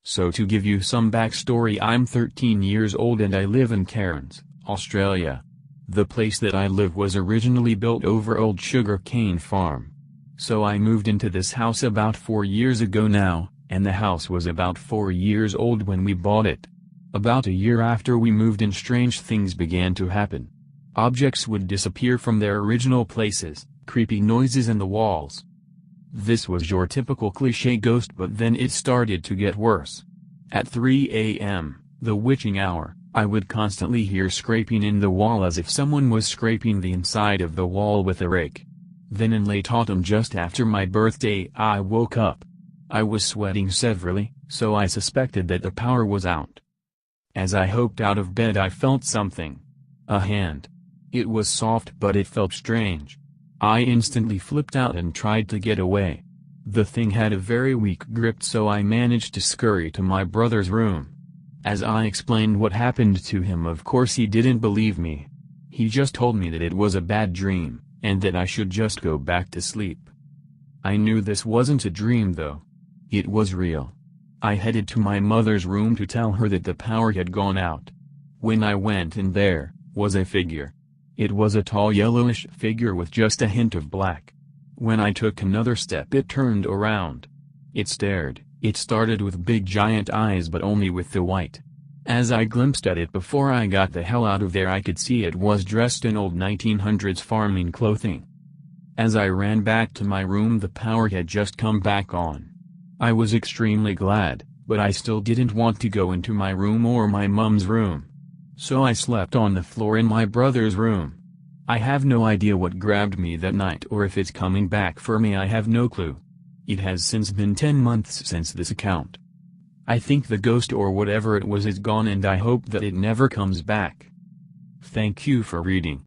So to give you some backstory, I'm 13 years old and I live in Cairns, Australia. The place that I live was originally built over old sugar cane farm. So I moved into this house about 4 years ago now, and the house was about 4 years old when we bought it. About a year after we moved in, strange things began to happen. Objects would disappear from their original places, creepy noises in the walls. This was your typical cliché ghost, but then it started to get worse. At 3 a.m., the witching hour, I would constantly hear scraping in the wall as if someone was scraping the inside of the wall with a rake. Then in late autumn just after my birthday I woke up. I was sweating severely, so I suspected that the power was out. As I hopped out of bed I felt something. A hand. It was soft but it felt strange. I instantly flipped out and tried to get away. The thing had a very weak grip, so I managed to scurry to my brother's room. As I explained what happened to him, of course he didn't believe me. He just told me that it was a bad dream, and that I should just go back to sleep. I knew this wasn't a dream though. It was real. I headed to my mother's room to tell her that the power had gone out. When I went in, there was a figure. It was a tall yellowish figure with just a hint of black. When I took another step it turned around. It stared. It started with big giant eyes but only with the white. As I glimpsed at it before I got the hell out of there, I could see it was dressed in old 1900s farming clothing. As I ran back to my room, the power had just come back on. I was extremely glad, but I still didn't want to go into my room or my mum's room. So I slept on the floor in my brother's room. I have no idea what grabbed me that night, or if it's coming back for me, I have no clue. It has since been 10 months since this account. I think the ghost or whatever it was is gone, and I hope that it never comes back. Thank you for reading.